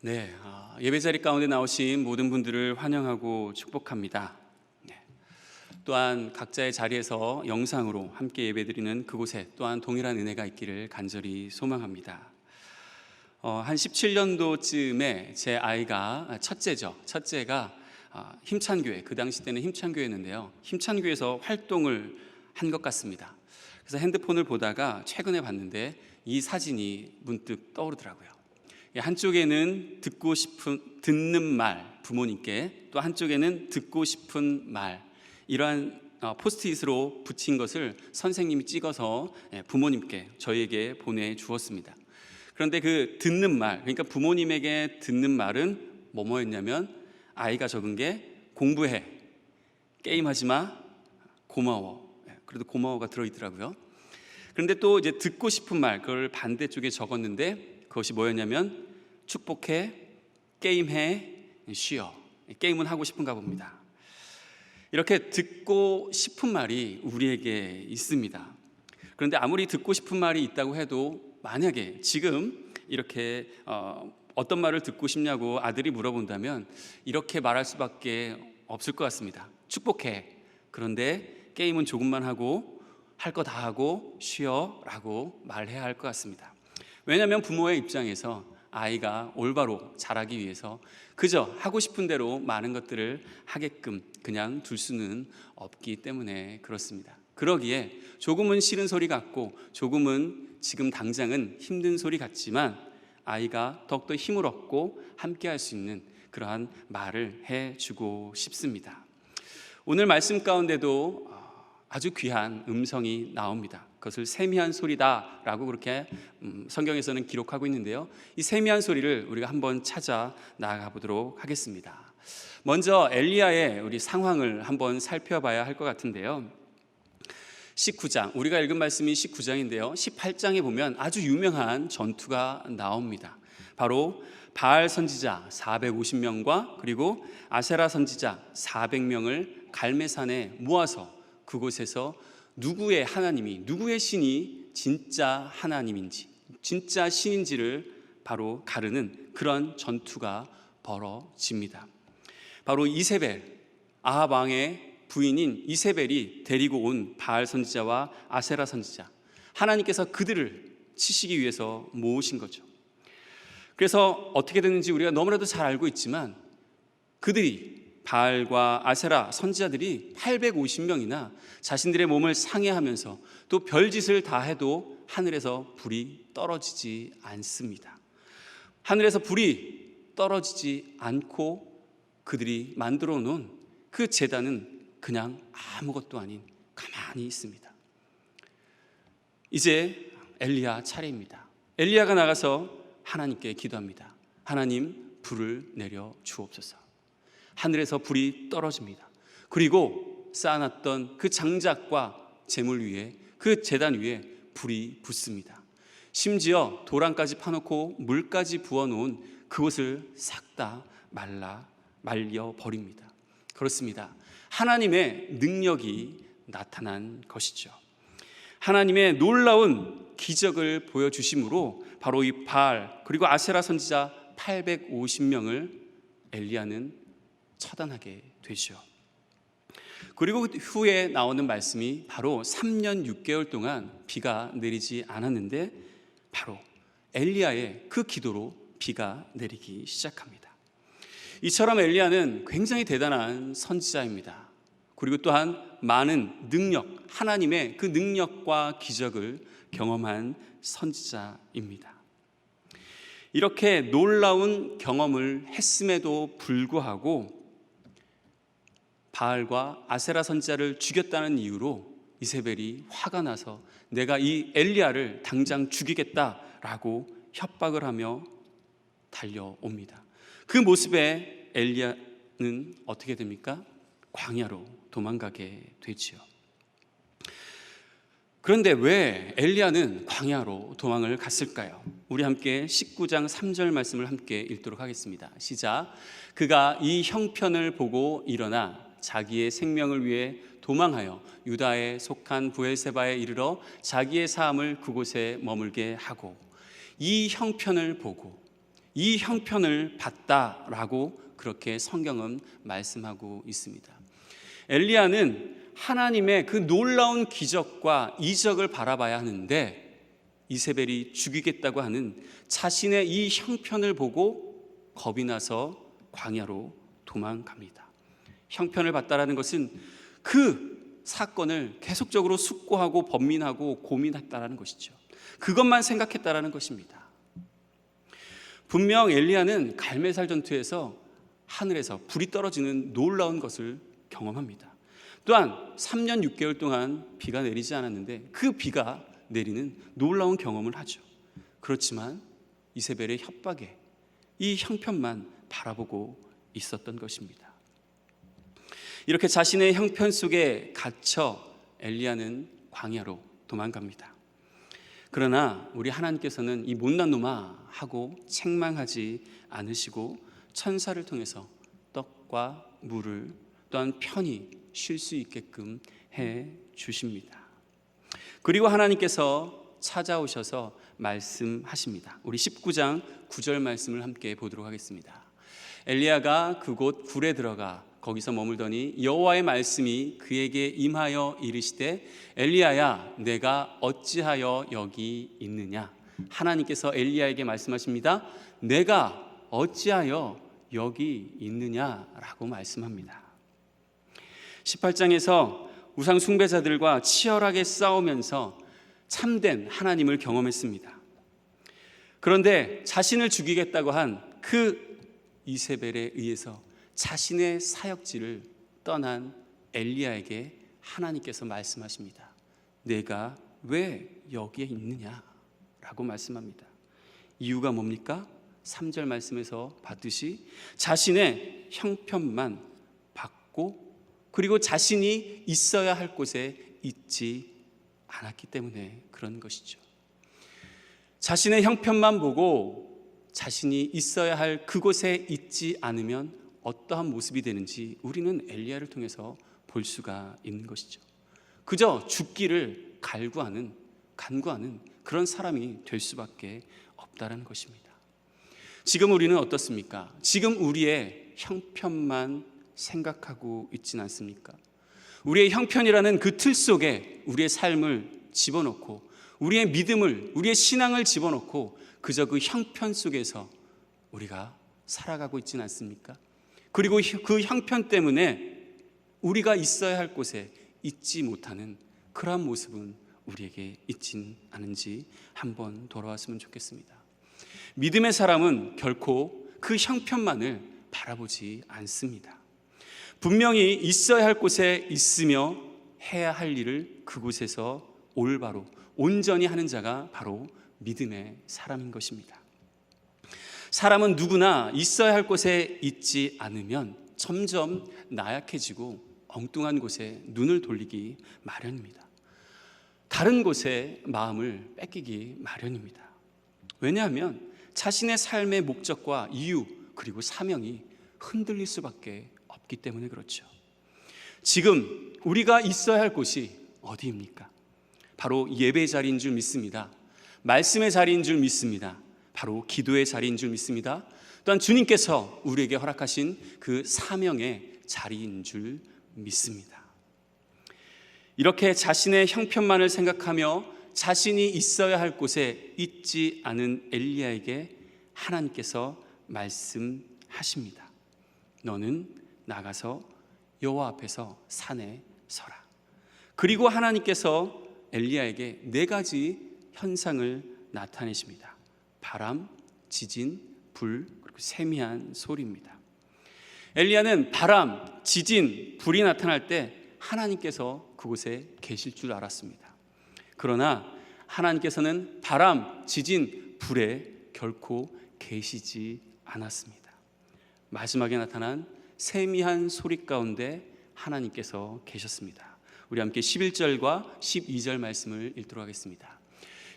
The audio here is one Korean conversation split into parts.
네, 예배자리 가운데 나오신 모든 분들을 환영하고 축복합니다. 네. 또한 각자의 자리에서 영상으로 함께 예배드리는 그곳에 또한 동일한 은혜가 있기를 간절히 소망합니다. 한 17년도쯤에 제 아이가 첫째가 힘찬교회, 그 당시 때는 힘찬교회였는데요, 힘찬교회에서 활동을 한 것 같습니다. 그래서 핸드폰을 보다가 최근에 봤는데 이 사진이 문득 떠오르더라고요. 한쪽에는 듣는 말, 부모님께, 또 한쪽에는 듣고 싶은 말, 이러한 포스트잇으로 붙인 것을 선생님이 찍어서 부모님께, 저희에게 보내주었습니다. 그런데 그 듣는 말, 그러니까 부모님에게 듣는 말은 뭐였냐면, 아이가 적은 게 공부해, 게임하지 마, 고마워. 그래도 고마워가 들어있더라고요. 그런데 또 이제 듣고 싶은 말, 그걸 반대쪽에 적었는데 그것이 뭐였냐면, 축복해, 게임해, 쉬어. 게임은 하고 싶은가 봅니다. 이렇게 듣고 싶은 말이 우리에게 있습니다. 그런데 아무리 듣고 싶은 말이 있다고 해도 만약에 지금 이렇게 어떤 말을 듣고 싶냐고 아들이 물어본다면 이렇게 말할 수밖에 없을 것 같습니다. 축복해. 그런데 게임은 조금만 하고 할 거 다 하고 쉬어 라고 말해야 할 것 같습니다. 왜냐하면 부모의 입장에서 아이가 올바로 자라기 위해서 그저 하고 싶은 대로 많은 것들을 하게끔 그냥 둘 수는 없기 때문에 그렇습니다. 그러기에 조금은 싫은 소리 같고 조금은 지금 당장은 힘든 소리 같지만 아이가 더욱더 힘을 얻고 함께 할 수 있는 그러한 말을 해주고 싶습니다. 오늘 말씀 가운데도 아주 귀한 음성이 나옵니다. 그것을 세미한 소리다라고 그렇게 성경에서는 기록하고 있는데요, 이 세미한 소리를 우리가 한번 찾아 나아가 보도록 하겠습니다. 먼저 엘리야의 우리 상황을 한번 살펴봐야 할 것 같은데요, 19장, 우리가 읽은 말씀이 19장인데요 18장에 보면 아주 유명한 전투가 나옵니다. 바로 바알 선지자 450명과 그리고 아세라 선지자 400명을 갈매산에 모아서 그곳에서 누구의 하나님이, 누구의 신이 진짜 하나님인지, 진짜 신인지를 바로 가르는 그런 전투가 벌어집니다. 바로 이세벨, 아합 왕의 부인인 이세벨이 데리고 온 바알 선지자와 아세라 선지자, 하나님께서 그들을 치시기 위해서 모으신 거죠. 그래서 어떻게 됐는지 우리가 너무나도 잘 알고 있지만, 그들이, 바알과 아세라 선지자들이 850명이나 자신들의 몸을 상해하면서 또 별짓을 다 해도 하늘에서 불이 떨어지지 않습니다. 하늘에서 불이 떨어지지 않고 그들이 만들어 놓은 그 제단은 그냥 아무것도 아닌 가만히 있습니다. 이제 엘리야 차례입니다. 엘리야가 나가서 하나님께 기도합니다. 하나님, 불을 내려 주옵소서. 하늘에서 불이 떨어집니다. 그리고 쌓아놨던 그 장작과 제물 위에, 그 제단 위에 불이 붙습니다. 심지어 도랑까지 파놓고 물까지 부어놓은 그곳을 싹 다 말려버립니다. 그렇습니다. 하나님의 능력이 나타난 것이죠. 하나님의 놀라운 기적을 보여주심으로 바로 이 바알 그리고 아세라 선지자 850명을 엘리야는 처단하게 되죠. 그리고 후에 나오는 말씀이 바로 3년 6개월 동안 비가 내리지 않았는데 바로 엘리야의 그 기도로 비가 내리기 시작합니다. 이처럼 엘리야는 굉장히 대단한 선지자입니다. 그리고 또한 많은 능력, 하나님의 그 능력과 기적을 경험한 선지자입니다. 이렇게 놀라운 경험을 했음에도 불구하고 바알과 아세라 선지자를 죽였다는 이유로 이세벨이 화가 나서 내가 이 엘리야를 당장 죽이겠다라고 협박을 하며 달려옵니다. 그 모습에 엘리야는 어떻게 됩니까? 광야로 도망가게 되지요. 그런데 왜 엘리야는 광야로 도망을 갔을까요? 우리 함께 19장 3절 말씀을 함께 읽도록 하겠습니다. 시작. 그가 이 형편을 보고 일어나 자기의 생명을 위해 도망하여 유다에 속한 브엘세바에 이르러 자기의 사함을 그곳에 머물게 하고, 이 형편을 보고, 이 형편을 받다라고 그렇게 성경은 말씀하고 있습니다. 엘리야는 하나님의 그 놀라운 기적과 이적을 바라봐야 하는데 이세벨이 죽이겠다고 하는 자신의 이 형편을 보고 겁이 나서 광야로 도망갑니다. 형편을 봤다라는 것은 그 사건을 계속적으로 숙고하고 번민하고 고민했다라는 것이죠. 그것만 생각했다라는 것입니다. 분명 엘리야는 갈멜산 전투에서 하늘에서 불이 떨어지는 놀라운 것을 경험합니다. 또한 3년 6개월 동안 비가 내리지 않았는데 그 비가 내리는 놀라운 경험을 하죠. 그렇지만 이세벨의 협박에 이 형편만 바라보고 있었던 것입니다. 이렇게 자신의 형편 속에 갇혀 엘리야는 광야로 도망갑니다. 그러나 우리 하나님께서는 이 못난 놈아 하고 책망하지 않으시고 천사를 통해서 떡과 물을 또한 편히 쉴 수 있게끔 해 주십니다. 그리고 하나님께서 찾아오셔서 말씀하십니다. 우리 19장 9절 말씀을 함께 보도록 하겠습니다. 엘리야가 그곳 굴에 들어가 거기서 머물더니 여호와의 말씀이 그에게 임하여 이르시되 엘리야야 내가 어찌하여 여기 있느냐. 하나님께서 엘리야에게 말씀하십니다. 내가 어찌하여 여기 있느냐라고 말씀합니다. 18장에서 우상 숭배자들과 치열하게 싸우면서 참된 하나님을 경험했습니다. 그런데 자신을 죽이겠다고 한 그 이세벨에 의해서 자신의 사역지를 떠난 엘리야에게 하나님께서 말씀하십니다. 내가 왜 여기에 있느냐라고 말씀합니다. 이유가 뭡니까? 3절 말씀에서 봤듯이 자신의 형편만 받고 그리고 자신이 있어야 할 곳에 있지 않았기 때문에 그런 것이죠. 자신의 형편만 보고 자신이 있어야 할 그곳에 있지 않으면 어떠한 모습이 되는지 우리는 엘리야를 통해서 볼 수가 있는 것이죠. 그저 죽기를 간구하는 그런 사람이 될 수밖에 없다는 것입니다. 지금 우리는 어떻습니까? 지금 우리의 형편만 생각하고 있지는 않습니까? 우리의 형편이라는 그 틀 속에 우리의 삶을 집어넣고 우리의 믿음을, 우리의 신앙을 집어넣고 그저 그 형편 속에서 우리가 살아가고 있지는 않습니까? 그리고 그 형편 때문에 우리가 있어야 할 곳에 있지 못하는 그러한 모습은 우리에게 있진 않은지 한번 돌아왔으면 좋겠습니다. 믿음의 사람은 결코 그 형편만을 바라보지 않습니다. 분명히 있어야 할 곳에 있으며 해야 할 일을 그곳에서 올바로 온전히 하는 자가 바로 믿음의 사람인 것입니다. 사람은 누구나 있어야 할 곳에 있지 않으면 점점 나약해지고 엉뚱한 곳에 눈을 돌리기 마련입니다. 다른 곳에 마음을 뺏기기 마련입니다. 왜냐하면 자신의 삶의 목적과 이유 그리고 사명이 흔들릴 수밖에 없기 때문에 그렇죠. 지금 우리가 있어야 할 곳이 어디입니까? 바로 예배 자리인 줄 믿습니다. 말씀의 자리인 줄 믿습니다. 바로 기도의 자리인 줄 믿습니다. 또한 주님께서 우리에게 허락하신 그 사명의 자리인 줄 믿습니다. 이렇게 자신의 형편만을 생각하며 자신이 있어야 할 곳에 있지 않은 엘리야에게 하나님께서 말씀하십니다. 너는 나가서 여호와 앞에서 산에 서라. 그리고 하나님께서 엘리야에게 4가지 현상을 나타내십니다. 바람, 지진, 불, 그리고 세미한 소리입니다. 엘리야는 바람, 지진, 불이 나타날 때 하나님께서 그곳에 계실 줄 알았습니다. 그러나 하나님께서는 바람, 지진, 불에 결코 계시지 않았습니다. 마지막에 나타난 세미한 소리 가운데 하나님께서 계셨습니다. 우리 함께 11절과 12절 말씀을 읽도록 하겠습니다.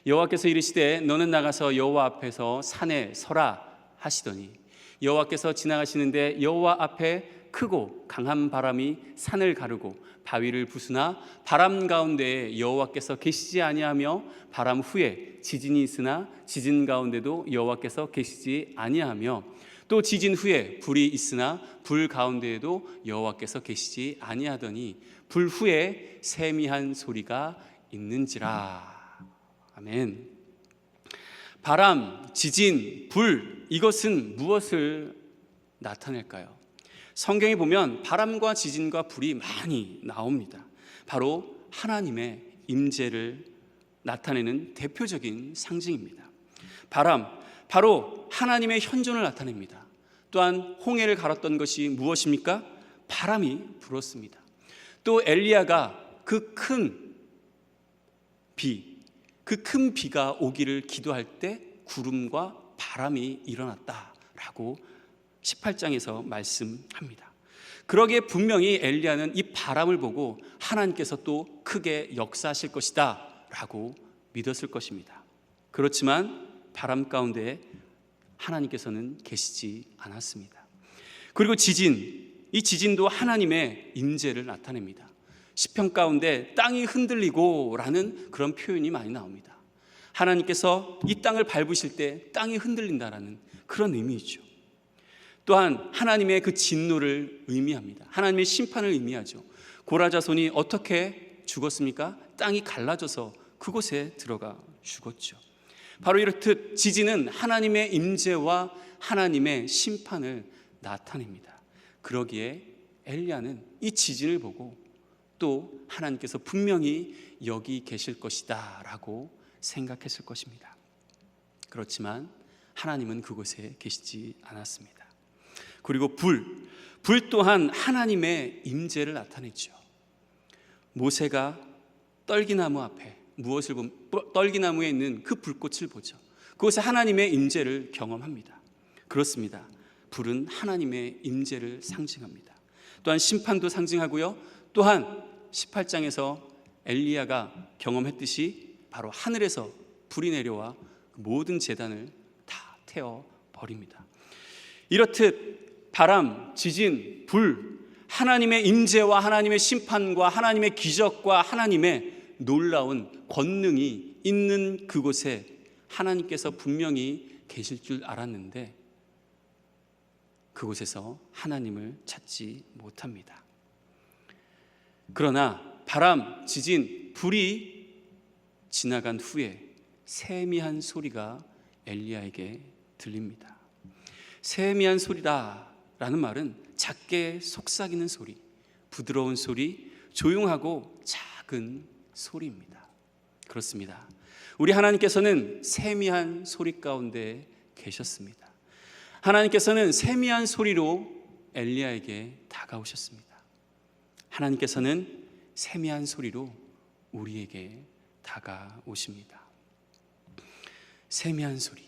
여호와께서 이르시되 너는 나가서 여호와 앞에서 산에 서라 하시더니 여호와께서 지나가시는데 여호와 앞에 크고 강한 바람이 산을 가르고 바위를 부수나 바람 가운데에 여호와께서 계시지 아니하며 바람 후에 지진이 있으나 지진 가운데도 여호와께서 계시지 아니하며 또 지진 후에 불이 있으나 불 가운데에도 여호와께서 계시지 아니하더니 불 후에 세미한 소리가 있는지라. 아멘. 바람, 지진, 불, 이것은 무엇을 나타낼까요? 성경에 보면 바람과 지진과 불이 많이 나옵니다. 바로 하나님의 임재를 나타내는 대표적인 상징입니다. 바람, 바로 하나님의 현존을 나타냅니다. 또한 홍해를 갈았던 것이 무엇입니까? 바람이 불었습니다. 또 엘리야가 그 큰 비가 오기를 기도할 때 구름과 바람이 일어났다라고 18장에서 말씀합니다. 그러기에 분명히 엘리야는 이 바람을 보고 하나님께서 또 크게 역사하실 것이다 라고 믿었을 것입니다. 그렇지만 바람 가운데 하나님께서는 계시지 않았습니다. 그리고 지진, 이 지진도 하나님의 임재를 나타냅니다. 시편 가운데 땅이 흔들리고 라는 그런 표현이 많이 나옵니다. 하나님께서 이 땅을 밟으실 때 땅이 흔들린다라는 그런 의미이죠. 또한 하나님의 그 진노를 의미합니다. 하나님의 심판을 의미하죠. 고라 자손이 어떻게 죽었습니까? 땅이 갈라져서 그곳에 들어가 죽었죠. 바로 이렇듯 지진은 하나님의 임재와 하나님의 심판을 나타냅니다. 그러기에 엘리야는 이 지진을 보고 또 하나님께서 분명히 여기 계실 것이다 라고 생각했을 것입니다. 그렇지만 하나님은 그곳에 계시지 않았습니다. 그리고 불 또한 하나님의 임재를 나타냈죠. 모세가 떨기나무 앞에 무엇을 보면 떨기나무에 있는 그 불꽃을 보죠. 그곳에 하나님의 임재를 경험합니다. 그렇습니다. 불은 하나님의 임재를 상징합니다. 또한 심판도 상징하고요. 또한 18장에서 엘리야가 경험했듯이 바로 하늘에서 불이 내려와 모든 제단을 다 태워버립니다. 이렇듯 바람, 지진, 불, 하나님의 임재와 하나님의 심판과 하나님의 기적과 하나님의 놀라운 권능이 있는 그곳에 하나님께서 분명히 계실 줄 알았는데 그곳에서 하나님을 찾지 못합니다. 그러나 바람, 지진, 불이 지나간 후에 세미한 소리가 엘리야에게 들립니다. 세미한 소리다라는 말은 작게 속삭이는 소리, 부드러운 소리, 조용하고 작은 소리입니다. 그렇습니다. 우리 하나님께서는 세미한 소리 가운데 계셨습니다. 하나님께서는 세미한 소리로 엘리야에게 다가오셨습니다. 하나님께서는 세미한 소리로 우리에게 다가오십니다. 세미한 소리.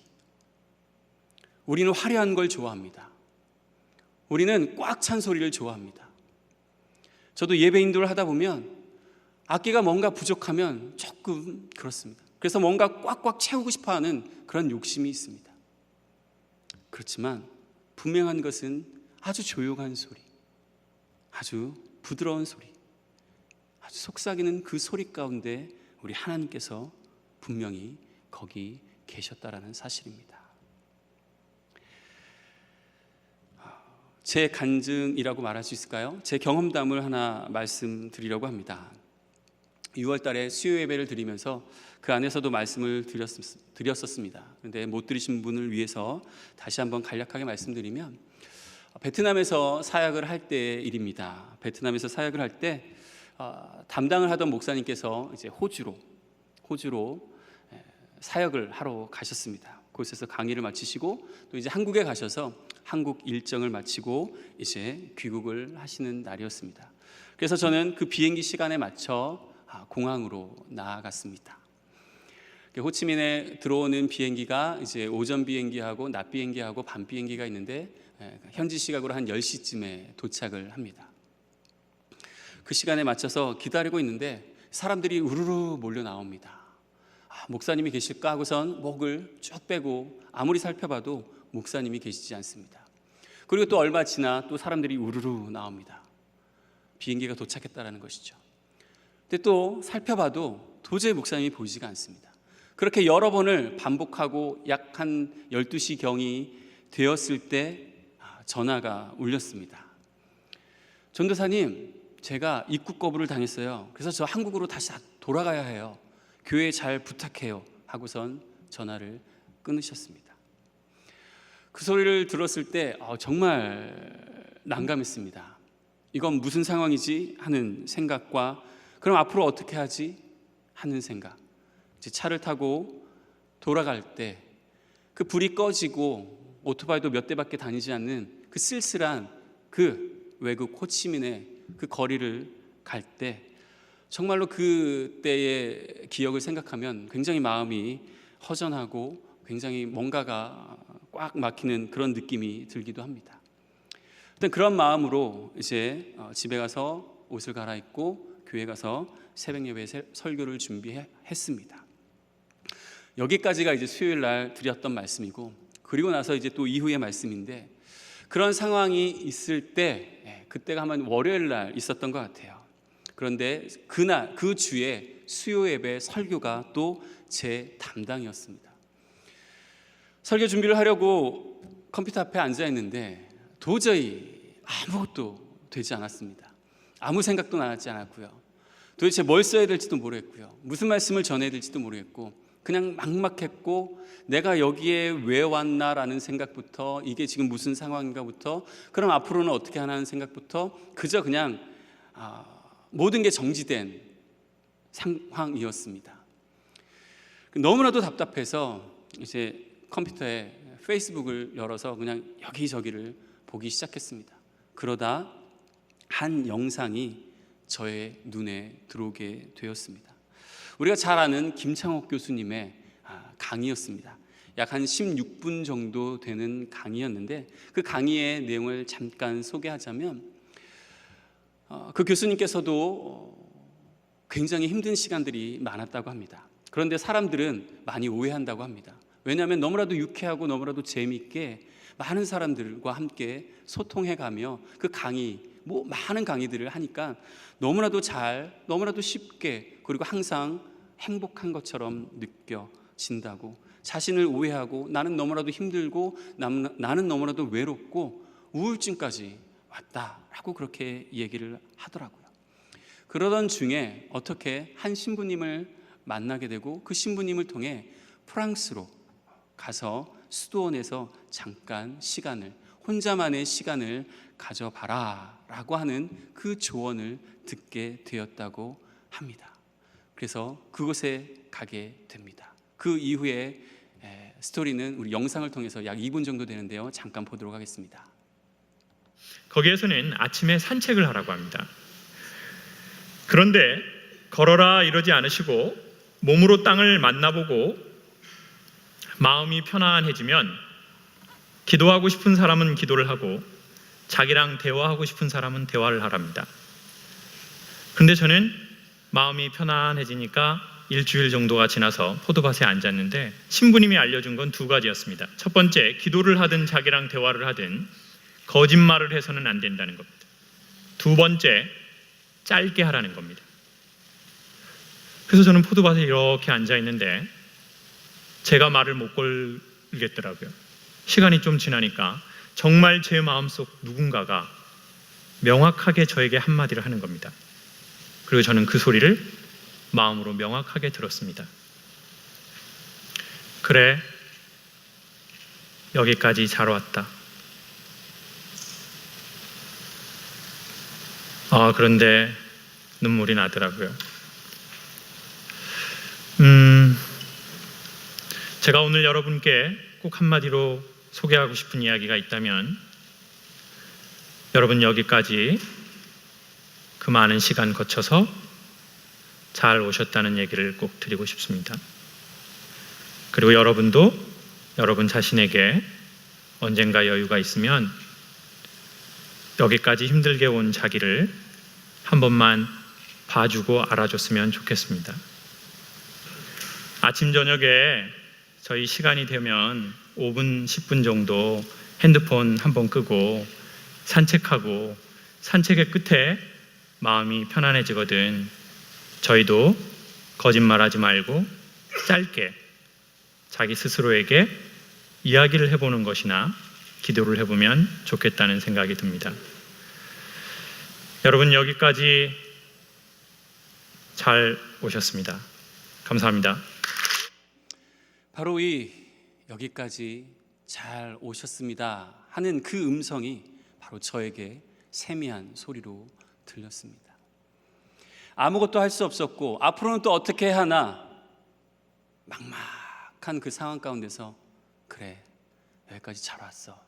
우리는 화려한 걸 좋아합니다. 우리는 꽉 찬 소리를 좋아합니다. 저도 예배 인도를 하다 보면 악기가 뭔가 부족하면 조금 그렇습니다. 그래서 뭔가 꽉꽉 채우고 싶어하는 그런 욕심이 있습니다. 그렇지만 분명한 것은 아주 조용한 소리, 아주 부드러운 소리, 아주 속삭이는 그 소리 가운데 우리 하나님께서 분명히 거기 계셨다라는 사실입니다. 제 간증이라고 말할 수 있을까요? 제 경험담을 하나 말씀드리려고 합니다. 6월 달에 수요 예배를 드리면서 그 안에서도 말씀을 드렸었습니다. 그런데 못 들으신 분을 위해서 다시 한번 간략하게 말씀드리면 베트남에서 사역을 할 때의 일입니다. 베트남에서 사역을 할 때 담당을 하던 목사님께서 이제 호주로 사역을 하러 가셨습니다. 그곳에서 강의를 마치시고 또 이제 한국에 가셔서 한국 일정을 마치고 이제 귀국을 하시는 날이었습니다. 그래서 저는 그 비행기 시간에 맞춰 공항으로 나아갔습니다. 호치민에 들어오는 비행기가 이제 오전 비행기하고 낮 비행기하고 밤 비행기가 있는데 현지 시각으로 한 10시쯤에 도착을 합니다. 그 시간에 맞춰서 기다리고 있는데 사람들이 우르르 몰려 나옵니다. 목사님이 계실까 하고선 목을 쭉 빼고 아무리 살펴봐도 목사님이 계시지 않습니다. 그리고 또 얼마 지나 또 사람들이 우르르 나옵니다. 비행기가 도착했다라는 것이죠. 근데 또 살펴봐도 도저히 목사님이 보이지가 않습니다. 그렇게 여러 번을 반복하고 약 한 12시경이 되었을 때 전화가 울렸습니다. 전도사님, 제가 입국 거부를 당했어요. 그래서 저 한국으로 다시 돌아가야 해요. 교회에 잘 부탁해요 하고선 전화를 끊으셨습니다. 그 소리를 들었을 때 정말 난감했습니다. 이건 무슨 상황이지 하는 생각과 그럼 앞으로 어떻게 하지 하는 생각. 이제 차를 타고 돌아갈 때 그 불이 꺼지고 오토바이도 몇 대밖에 다니지 않는 그 쓸쓸한 그 외국 호치민의 그 거리를 갈 때 정말로 그때의 기억을 생각하면 굉장히 마음이 허전하고 굉장히 뭔가가 꽉 막히는 그런 느낌이 들기도 합니다. 일단 그런 마음으로 이제 집에 가서 옷을 갈아입고 교회 가서 새벽 예배 설교를 준비했습니다. 여기까지가 이제 수요일 날 드렸던 말씀이고, 그리고 나서 이제 또 이후의 말씀인데, 그런 상황이 있을 때 그때가 아마 월요일 날 있었던 것 같아요. 그런데 그날 그 주에 수요 예배 설교가 또 제 담당이었습니다. 설교 준비를 하려고 컴퓨터 앞에 앉아 있는데 도저히 아무것도 되지 않았습니다. 아무 생각도 나지 않았고요. 도대체 뭘 써야 될지도 모르겠고요. 무슨 말씀을 전해야 될지도 모르겠고, 그냥 막막했고, 내가 여기에 왜 왔나라는 생각부터, 이게 지금 무슨 상황인가부터, 그럼 앞으로는 어떻게 하나는 생각부터, 그저 그냥 모든 게 정지된 상황이었습니다. 너무나도 답답해서 이제 컴퓨터에 페이스북을 열어서 그냥 여기저기를 보기 시작했습니다. 그러다 한 영상이 저의 눈에 들어오게 되었습니다. 우리가 잘 아는 김창옥 교수님의 강의였습니다. 약 한 16분 정도 되는 강의였는데, 그 강의의 내용을 잠깐 소개하자면, 그 교수님께서도 굉장히 힘든 시간들이 많았다고 합니다. 그런데 사람들은 많이 오해한다고 합니다. 왜냐하면 너무나도 유쾌하고 너무나도 재미있게 많은 사람들과 함께 소통해가며 그 강의, 많은 강의들을 하니까 너무나도 잘, 너무나도 쉽게, 그리고 항상 행복한 것처럼 느껴진다고, 자신을 오해하고 나는 너무나도 힘들고 나는 너무나도 외롭고 우울증까지 왔다라고 그렇게 얘기를 하더라고요. 그러던 중에 어떻게 한 신부님을 만나게 되고, 그 신부님을 통해 프랑스로 가서 수도원에서 잠깐 시간을, 혼자만의 시간을 가져봐라 라고 하는 그 조언을 듣게 되었다고 합니다. 그래서 그곳에 가게 됩니다. 그 이후에 스토리는 우리 영상을 통해서 약 2분 정도 되는데요, 잠깐 보도록 하겠습니다. 거기에서는 아침에 산책을 하라고 합니다. 그런데 걸어라 이러지 않으시고 몸으로 땅을 만나보고 마음이 편안해지면 기도하고 싶은 사람은 기도를 하고 자기랑 대화하고 싶은 사람은 대화를 하랍니다. 그런데 저는 마음이 편안해지니까 일주일 정도가 지나서 포도밭에 앉았는데, 신부님이 알려준 건 두 가지였습니다. 첫 번째, 기도를 하든 자기랑 대화를 하든 거짓말을 해서는 안 된다는 겁니다. 두 번째, 짧게 하라는 겁니다. 그래서 저는 포도밭에 이렇게 앉아 있는데 제가 말을 못 걸겠더라고요. 시간이 좀 지나니까 정말 제 마음속 누군가가 명확하게 저에게 한마디를 하는 겁니다. 그리고 저는 그 소리를 마음으로 명확하게 들었습니다. 그래, 여기까지 잘 왔다. 그런데 눈물이 나더라고요. 제가 오늘 여러분께 꼭 한마디로 소개하고 싶은 이야기가 있다면, 여러분 여기까지 그 많은 시간 거쳐서 잘 오셨다는 얘기를 꼭 드리고 싶습니다. 그리고 여러분도 여러분 자신에게 언젠가 여유가 있으면 여기까지 힘들게 온 자기를 한 번만 봐주고 알아줬으면 좋겠습니다. 아침 저녁에 저희 시간이 되면 5분, 10분 정도 핸드폰 한번 끄고 산책하고 산책의 끝에 마음이 편안해지거든. 저희도 거짓말하지 말고 짧게 자기 스스로에게 이야기를 해보는 것이나 기도를 해보면 좋겠다는 생각이 듭니다. 여러분, 여기까지 잘 오셨습니다. 감사합니다. 바로 이 여기까지 잘 오셨습니다 하는 그 음성이 바로 저에게 세미한 소리로 들렸습니다. 아무것도 할 수 없었고 앞으로는 또 어떻게 하나 막막한 그 상황 가운데서 그래, 여기까지 잘 왔어.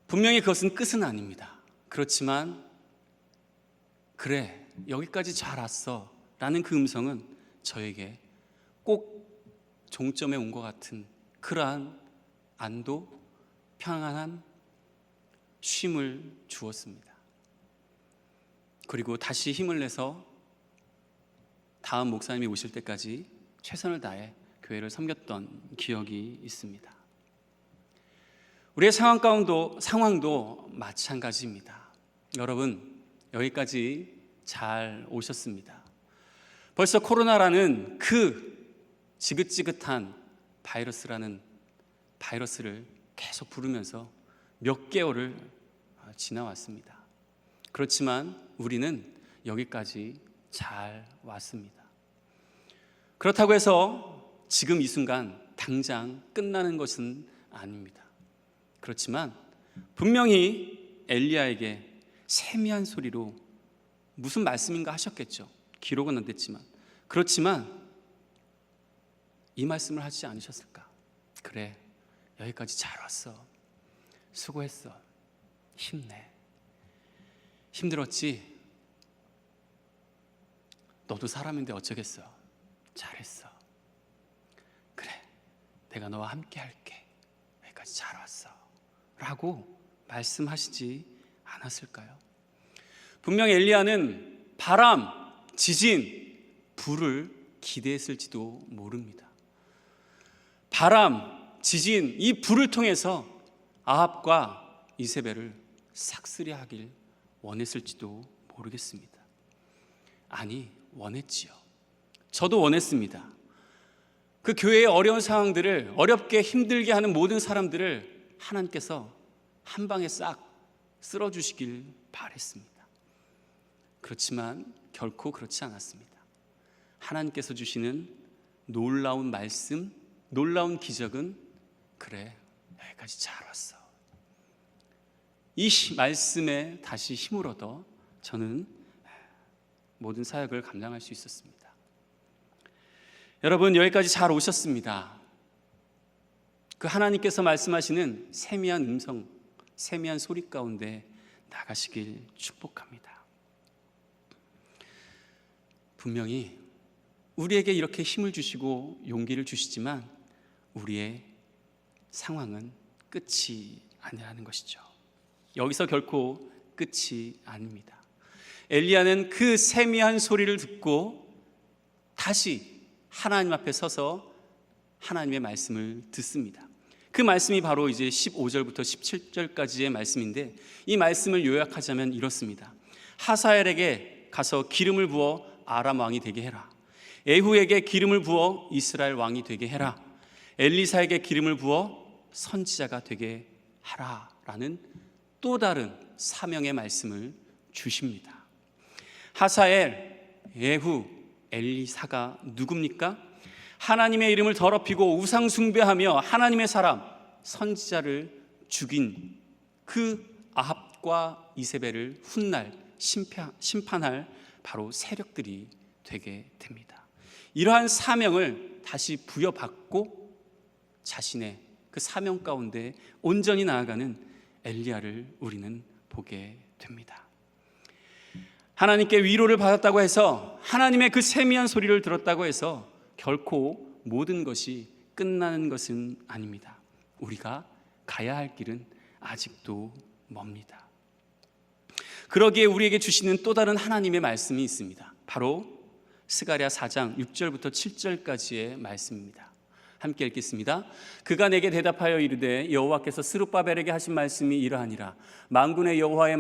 분명히 그것은 끝은 아닙니다. 그렇지만 그래, 여기까지 잘 왔어 라는 그 음성은 저에게 꼭 종점에 온 것 같은 그러한 안도, 평안한 쉼을 주었습니다. 그리고 다시 힘을 내서 다음 목사님이 오실 때까지 최선을 다해 교회를 섬겼던 기억이 있습니다. 우리의 상황도 마찬가지입니다. 여러분, 여기까지 잘 오셨습니다. 벌써 코로나라는 그 지긋지긋한 바이러스를 계속 부르면서 몇 개월을 지나왔습니다. 그렇지만 우리는 여기까지 잘 왔습니다. 그렇다고 해서 지금 이 순간 당장 끝나는 것은 아닙니다. 그렇지만 분명히 엘리야에게 세미한 소리로 무슨 말씀인가 하셨겠죠. 기록은 안 됐지만. 그렇지만 이 말씀을 하지 않으셨을까? 그래, 여기까지 잘 왔어. 수고했어. 힘내. 힘들었지? 너도 사람인데 어쩌겠어. 잘했어. 그래, 내가 너와 함께 할게. 여기까지 잘 왔어 라고 말씀하시지 않았을까요? 분명 엘리야는 바람, 지진, 불을 기대했을지도 모릅니다. 바람, 지진, 이 불을 통해서 아합과 이세벨을 삭스려 하길 원했을지도 모르겠습니다. 아니, 원했지요. 저도 원했습니다. 그 교회의 어려운 상황들을, 어렵게 힘들게 하는 모든 사람들을 하나님께서 한 방에 싹 쓸어주시길 바랬습니다. 그렇지만 결코 그렇지 않았습니다. 하나님께서 주시는 놀라운 말씀, 놀라운 기적은 그래, 여기까지 잘 왔어. 이 말씀에 다시 힘을 얻어 저는 모든 사역을 감당할 수 있었습니다. 여러분, 여기까지 잘 오셨습니다. 그 하나님께서 말씀하시는 세미한 음성, 세미한 소리 가운데 나가시길 축복합니다. 분명히 우리에게 이렇게 힘을 주시고 용기를 주시지만 우리의 상황은 끝이 아니라는 것이죠. 여기서 결코 끝이 아닙니다. 엘리야는 그 세미한 소리를 듣고 다시 하나님 앞에 서서 하나님의 말씀을 듣습니다. 그 말씀이 바로 이제 15절부터 17절까지의 말씀인데, 이 말씀을 요약하자면 이렇습니다. 하사엘에게 가서 기름을 부어 아람 왕이 되게 해라. 에후에게 기름을 부어 이스라엘 왕이 되게 해라. 엘리사에게 기름을 부어 선지자가 되게 하라 라는 또 다른 사명의 말씀을 주십니다. 하사엘, 예후, 엘리사가 누굽니까? 하나님의 이름을 더럽히고 우상 숭배하며 하나님의 사람 선지자를 죽인 그 아합과 이세벨을 훗날 심판할 바로 세력들이 되게 됩니다. 이러한 사명을 다시 부여받고 자신의 그 사명 가운데 온전히 나아가는 엘리야를 우리는 보게 됩니다. 하나님께 위로를 받았다고 해서, 하나님의 그 세미한 소리를 들었다고 해서 결코 모든 것이 끝나는 것은 아닙니다. 우리가 가야 할 길은 아직도 멉니다. 그러기에 우리에게 주시는 또 다른 하나님의 말씀이 있습니다. 바로 스가랴 4장 6절부터 7절까지의 말씀입니다. 함께 읽겠습니다. 그가 내게 대답하여 이르되 여호와께서 스룹바벨에게 하신 말씀이 이러하니라. 만군의 여호와의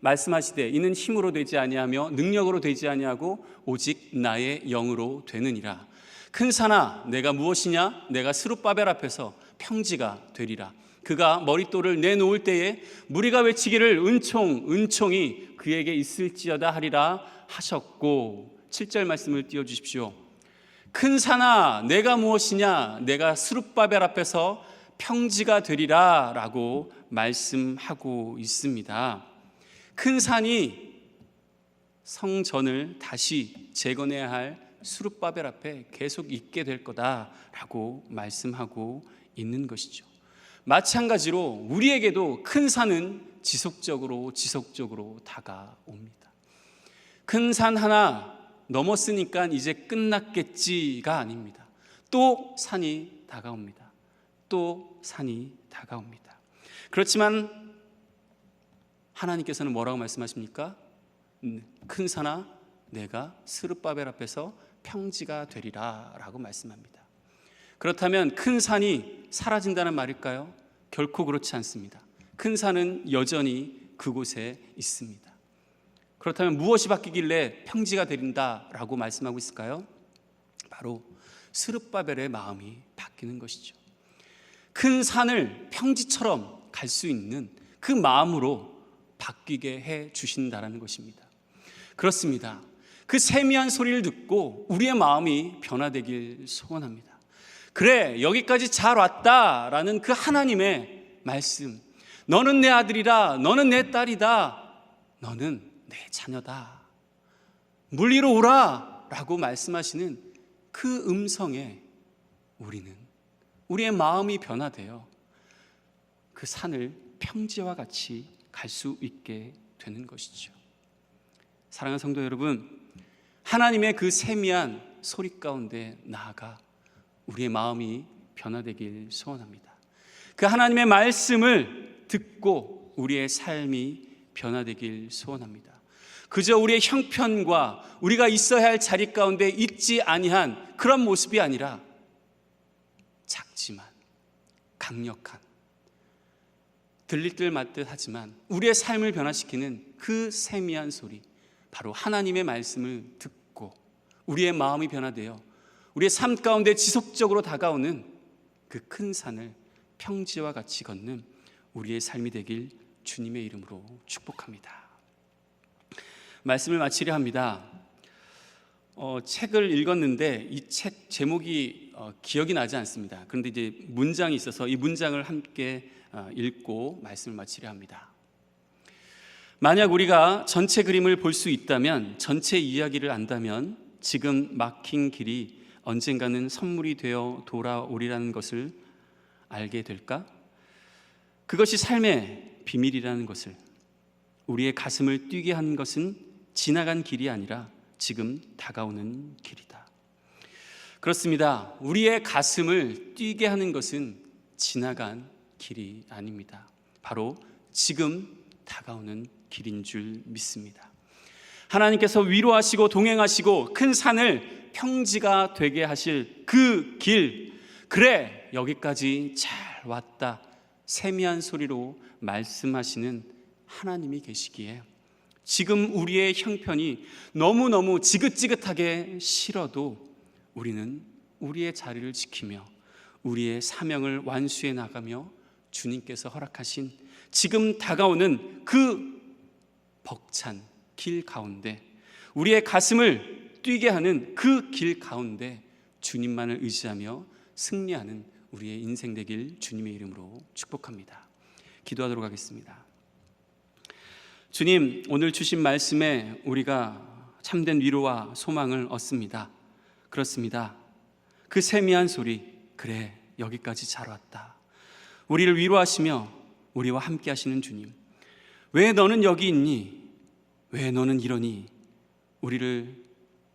말씀하시되 이는 힘으로 되지 아니하며 능력으로 되지 아니하고 오직 나의 영으로 되느니라. 큰 산아 내가 무엇이냐? 내가 스룹바벨 앞에서 평지가 되리라. 그가 머릿돌을 내놓을 때에 무리가 외치기를 은총이 그에게 있을지어다 하리라 하셨고, 7절 말씀을 띄워주십시오. 큰 산아 내가 무엇이냐? 내가 스룹바벨 앞에서 평지가 되리라 라고 말씀하고 있습니다. 큰 산이 성전을 다시 재건해야 할 스룹바벨 앞에 계속 있게 될 거다라고 말씀하고 있는 것이죠. 마찬가지로 우리에게도 큰 산은 지속적으로 다가옵니다. 큰 산 하나 넘었으니까 이제 끝났겠지가 아닙니다. 또 산이 다가옵니다. 그렇지만 하나님께서는 뭐라고 말씀하십니까? 큰 산아 내가 스룹바벨 앞에서 평지가 되리라 라고 말씀합니다. 그렇다면 큰 산이 사라진다는 말일까요? 결코 그렇지 않습니다. 큰 산은 여전히 그곳에 있습니다. 그렇다면 무엇이 바뀌길래 평지가 되린다라고 말씀하고 있을까요? 바로 스룹바벨의 마음이 바뀌는 것이죠. 큰 산을 평지처럼 갈 수 있는 그 마음으로 바뀌게 해 주신다라는 것입니다. 그렇습니다. 그 세미한 소리를 듣고 우리의 마음이 변화되길 소원합니다. 그래, 여기까지 잘 왔다라는 그 하나님의 말씀, 너는 내 아들이라, 너는 내 딸이다, 너는 내 자녀다, 물리로 오라 라고 말씀하시는 그 음성에 우리의 마음이 변화되어 그 산을 평지와 같이 갈 수 있게 되는 것이죠. 사랑하는 성도 여러분, 하나님의 그 세미한 소리 가운데 나아가 우리의 마음이 변화되길 소원합니다. 그 하나님의 말씀을 듣고 우리의 삶이 변화되길 소원합니다. 그저 우리의 형편과 우리가 있어야 할 자리 가운데 있지 아니한 그런 모습이 아니라 작지만 강력한, 들릴 듯 말 듯 하지만 우리의 삶을 변화시키는 그 세미한 소리, 바로 하나님의 말씀을 듣고 우리의 마음이 변화되어 우리의 삶 가운데 지속적으로 다가오는 그 큰 산을 평지와 같이 걷는 우리의 삶이 되길 주님의 이름으로 축복합니다. 말씀을 마치려 합니다. 책을 읽었는데 이 책 제목이 기억이 나지 않습니다. 그런데 이제 문장이 있어서 이 문장을 함께 읽고 말씀을 마치려 합니다. 만약 우리가 전체 그림을 볼 수 있다면, 전체 이야기를 안다면 지금 막힌 길이 언젠가는 선물이 되어 돌아오리라는 것을 알게 될까? 그것이 삶의 비밀이라는 것을, 우리의 가슴을 뛰게 한 것은 지나간 길이 아니라 지금 다가오는 길이다. 그렇습니다. 우리의 가슴을 뛰게 하는 것은 지나간 길이 아닙니다. 바로 지금 다가오는 길인 줄 믿습니다. 하나님께서 위로하시고 동행하시고 큰 산을 평지가 되게 하실 그 길, 그래 여기까지 잘 왔다, 세미한 소리로 말씀하시는 하나님이 계시기에 지금 우리의 형편이 너무너무 지긋지긋하게 싫어도 우리는 우리의 자리를 지키며 우리의 사명을 완수해 나가며 주님께서 허락하신 지금 다가오는 그 벅찬 길 가운데, 우리의 가슴을 뛰게 하는 그 길 가운데 주님만을 의지하며 승리하는 우리의 인생 되길 주님의 이름으로 축복합니다. 기도하도록 하겠습니다. 주님, 오늘 주신 말씀에 우리가 참된 위로와 소망을 얻습니다. 그렇습니다. 그 세미한 소리, 그래 여기까지 잘 왔다, 우리를 위로하시며 우리와 함께 하시는 주님, 왜 너는 여기 있니? 왜 너는 이러니? 우리를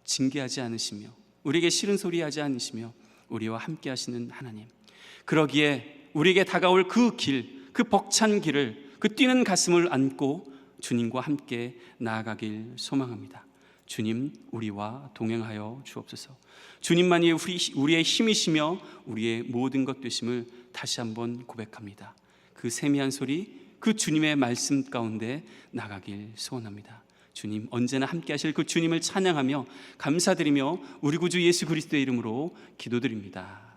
징계하지 않으시며 우리에게 싫은 소리 하지 않으시며 우리와 함께 하시는 하나님, 그러기에 우리에게 다가올 그 길, 그 벅찬 길을, 그 뛰는 가슴을 안고 주님과 함께 나아가길 소망합니다. 주님, 우리와 동행하여 주옵소서. 주님만이 우리의 힘이시며 우리의 모든 것 되심을 다시 한번 고백합니다. 그 세미한 소리, 그 주님의 말씀 가운데 나가길 소원합니다. 주님, 언제나 함께 하실 그 주님을 찬양하며 감사드리며 우리 구주 예수 그리스도의 이름으로 기도드립니다.